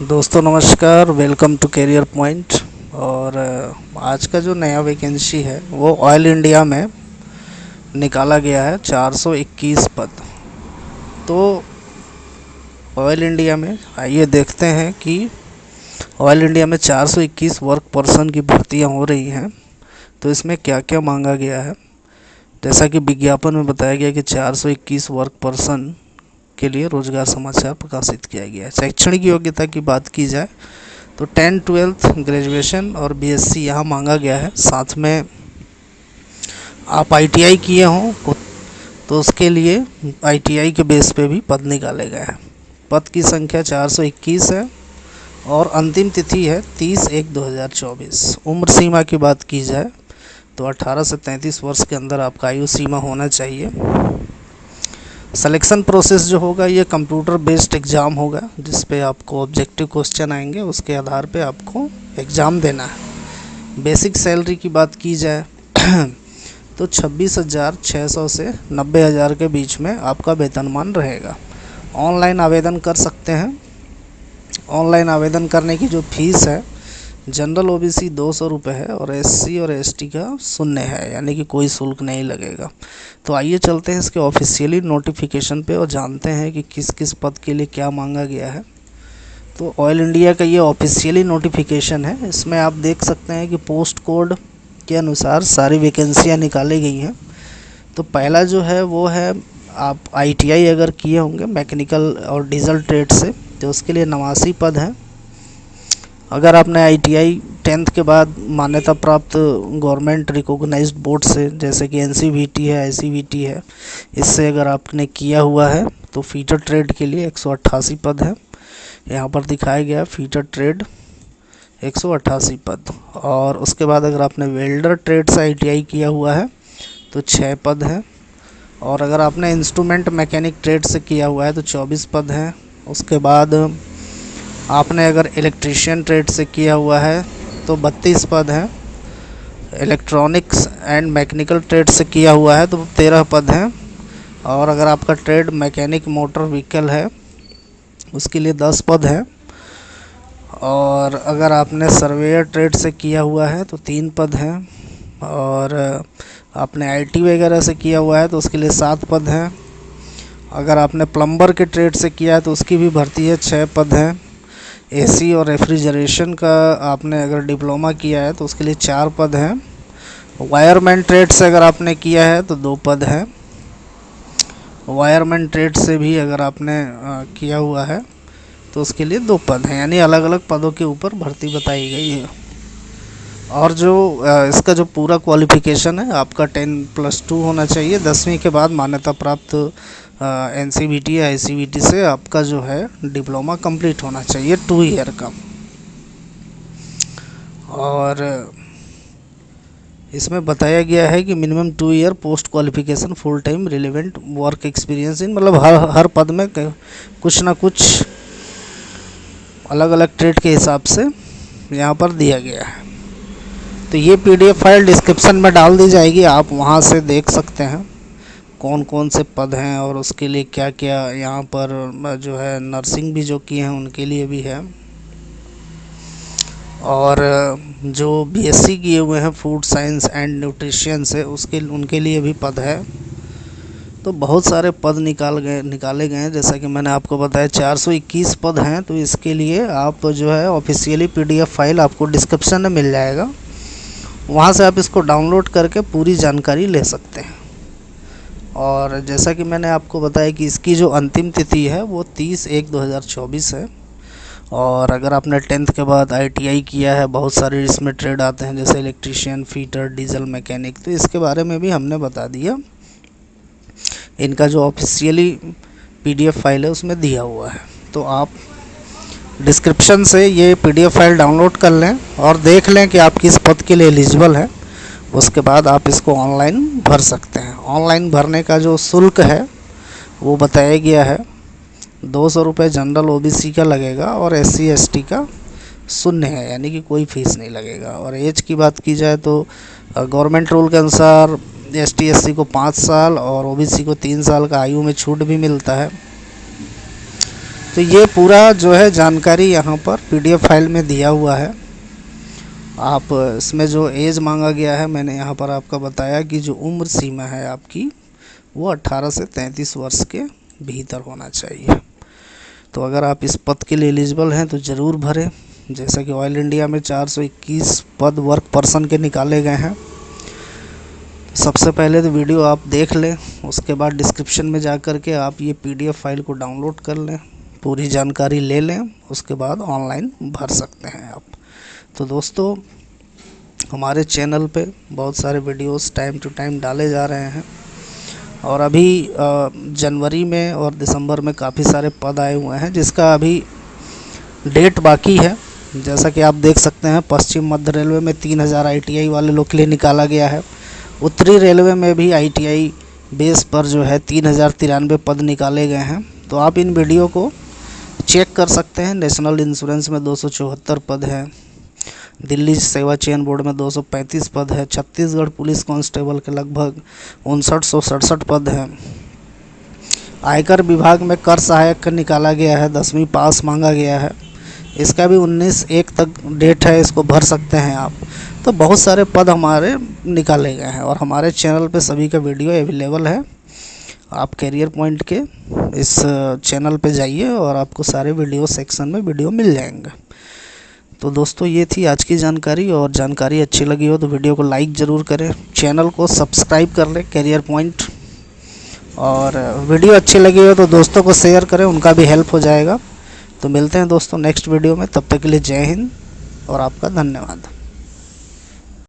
दोस्तों नमस्कार, welcome to career point. और आज का जो नया वैकेंसी है वो ऑयल इंडिया में निकाला गया है 421 पद। तो ऑयल इंडिया में आइए देखते हैं कि ऑयल इंडिया में 421 वर्क पर्सन की भर्तियां हो रही हैं, तो इसमें क्या क्या मांगा गया है। जैसा कि विज्ञापन में बताया गया कि 421 वर्क पर्सन के लिए रोजगार समाचार प्रकाशित किया गया है। शैक्षणिक योग्यता की बात की जाए तो 10-12 ग्रेजुएशन और बीएससी यहाँ मांगा गया है। साथ में आप आईटीआई किए हों तो उसके लिए आईटीआई के बेस पे भी पद निकाले गए हैं। पद की संख्या 421 है और अंतिम तिथि है 30/1/2024। उम्र सीमा की बात की जाए तो 18 से 33 वर्ष के अंदर आपका आयु सीमा होना चाहिए। सिलेक्शन प्रोसेस जो होगा ये कंप्यूटर बेस्ड एग्ज़ाम होगा, जिस पे आपको ऑब्जेक्टिव क्वेश्चन आएंगे, उसके आधार पे आपको एग्ज़ाम देना है। बेसिक सैलरी की बात की जाए तो 26,600 से 90,000 के बीच में आपका वेतनमान रहेगा। ऑनलाइन आवेदन कर सकते हैं। ऑनलाइन आवेदन करने की जो फीस है, जनरल ओबीसी 200 रुपये है और एससी और एसटी का 0 है, यानी कि कोई शुल्क नहीं लगेगा। तो आइए चलते हैं इसके ऑफिशियली नोटिफिकेशन पे और जानते हैं कि किस किस पद के लिए क्या मांगा गया है। तो ऑयल इंडिया का ये ऑफिशियली नोटिफिकेशन है। इसमें आप देख सकते हैं कि पोस्ट कोड के अनुसार सारी वैकेंसियाँ निकाली गई हैं। तो पहला जो है वो है, आप आईटीआई अगर किए होंगे मैकेनिकल और डीजल ट्रेड से, तो उसके लिए 89 पद हैं। अगर आपने आईटीआई 10th के बाद मान्यता प्राप्त गवर्नमेंट रिकॉग्नाइज्ड बोर्ड से, जैसे कि एनसीवीटी है, आईसीवीटी है, इससे अगर आपने किया हुआ है तो फीटर ट्रेड के लिए 188 पद है। यहाँ पर दिखाया गया फीटर ट्रेड 188 पद। और उसके बाद अगर आपने वेल्डर ट्रेड से आईटीआई किया हुआ है तो 6 पद हैं। और अगर आपने इंस्ट्रूमेंट मैकेनिक ट्रेड से किया हुआ है तो 24 पद हैं। उसके बाद आपने अगर इलेक्ट्रीशियन ट्रेड से किया हुआ है तो 32 पद हैं। इलेक्ट्रॉनिक्स एंड मैकेनिकल ट्रेड से किया हुआ है तो 13 पद हैं। और अगर आपका ट्रेड मैकेनिक मोटर व्हीकल है उसके लिए 10 पद हैं। और अगर आपने सर्वेयर ट्रेड से किया हुआ है तो 3 पद हैं। और आपने आईटी वगैरह से किया हुआ है तो उसके लिए 7 पद हैं। अगर आपने प्लम्बर के ट्रेड से किया है तो उसकी भी भर्ती है, 6 पद हैं। एसी और रेफ्रिजरेशन का आपने अगर डिप्लोमा किया है तो उसके लिए 4 पद हैं। वायरमैन ट्रेड से अगर आपने किया है तो 2 पद हैं। वायरमैन ट्रेड से भी अगर आपने किया हुआ है तो उसके लिए 2 पद हैं, यानी अलग अलग पदों के ऊपर भर्ती बताई गई है। और जो इसका जो पूरा क्वालिफ़िकेशन है आपका 10+2 होना चाहिए। 10वीं के बाद मान्यता प्राप्त एनसीवीटी या आईसीवीटी से आपका जो है डिप्लोमा कंप्लीट होना चाहिए 2 ईयर का। और इसमें बताया गया है कि minimum 2 year post qualification full time relevant work experience in, मतलब हर पद में कुछ ना कुछ अलग अलग ट्रेड के हिसाब से यहाँ पर दिया गया है। तो ये पीडीएफ फाइल डिस्क्रिप्शन में डाल दी जाएगी, आप वहाँ से देख सकते हैं कौन कौन से पद हैं और उसके लिए क्या क्या यहाँ पर जो है नर्सिंग भी जो किए हैं उनके लिए भी है। और जो बीएससी किए हुए हैं फूड साइंस एंड न्यूट्रिशन से उनके लिए भी पद है। तो बहुत सारे पद निकाले गए हैं। जैसा कि मैंने आपको बताया 421 पद हैं। तो इसके लिए आप जो है ऑफिशियली पीडीएफ फाइल आपको डिस्क्रिप्शन में मिल जाएगा, वहाँ से आप इसको डाउनलोड करके पूरी जानकारी ले सकते हैं। और जैसा कि मैंने आपको बताया कि इसकी जो अंतिम तिथि है वो 30/1/2024 है। और अगर आपने 10th के बाद आईटीआई किया है, बहुत सारे इसमें ट्रेड आते हैं जैसे इलेक्ट्रीशियन, फीटर, डीजल मैकेनिक, तो इसके बारे में भी हमने बता दिया। इनका जो ऑफिशियली पीडीएफ फाइल है उसमें दिया हुआ है। तो आप डिस्क्रिप्शन से ये पीडीएफ फाइल डाउनलोड कर लें और देख लें कि आप किस पद के लिए एलिजिबल हैं। उसके बाद आप इसको ऑनलाइन भर सकते हैं। ऑनलाइन भरने का जो शुल्क है वो बताया गया है 200 रुपये जनरल ओबीसी का लगेगा और एससी एसटी का 0 है, यानी कि कोई फीस नहीं लगेगा। और एज की बात की जाए तो गवर्नमेंट रूल के अनुसार एसटी एससी को 5 साल और ओबीसी को 3 साल का आयु में छूट भी मिलता है। तो ये पूरा जो है जानकारी यहाँ पर PDF फाइल में दिया हुआ है। आप इसमें जो एज मांगा गया है, मैंने यहाँ पर आपका बताया कि जो उम्र सीमा है आपकी वो 18 से 33 वर्ष के भीतर होना चाहिए। तो अगर आप इस पद के लिए एलिजिबल हैं तो ज़रूर भरें। जैसा कि ऑयल इंडिया में 421 पद वर्क पर्सन के निकाले गए हैं। सबसे पहले तो वीडियो आप देख लें, उसके बाद डिस्क्रिप्शन में जा कर के आप ये PDF फाइल को डाउनलोड कर लें, पूरी जानकारी ले लें, उसके बाद ऑनलाइन भर सकते हैं आप। तो दोस्तों, हमारे चैनल पे बहुत सारे वीडियोस टाइम टू टाइम डाले जा रहे हैं और अभी जनवरी में और दिसंबर में काफ़ी सारे पद आए हुए हैं जिसका अभी डेट बाकी है। जैसा कि आप देख सकते हैं, पश्चिम मध्य रेलवे में 3000 ITI वाले लोग के लिए निकाला गया है। उत्तरी रेलवे में भी ITI बेस पर जो है 3093 पद निकाले गए हैं। तो आप इन वीडियो को चेक कर सकते हैं। नेशनल इंश्योरेंस में 274 पद हैं, दिल्ली सेवा चयन बोर्ड में 235 पद है, छत्तीसगढ़ पुलिस कांस्टेबल के लगभग 5967 पद हैं। आयकर विभाग में कर सहायक का निकाला गया है, 10वीं पास मांगा गया है, इसका भी 19/1 तक डेट है, इसको भर सकते हैं आप। तो बहुत सारे पद हमारे निकाले गए हैं और हमारे चैनल पे सभी का वीडियो अवेलेबल है। आप कैरियर पॉइंट के इस चैनल पे जाइए और आपको सारे वीडियो सेक्शन में वीडियो मिल जाएंगे। तो दोस्तों, ये थी आज की जानकारी, और जानकारी अच्छी लगी हो तो वीडियो को लाइक ज़रूर करें, चैनल को सब्सक्राइब कर लें कैरियर पॉइंट, और वीडियो अच्छी लगी हो तो दोस्तों को शेयर करें, उनका भी हेल्प हो जाएगा। तो मिलते हैं दोस्तों नेक्स्ट वीडियो में, तब तक के लिए जय हिंद और आपका धन्यवाद।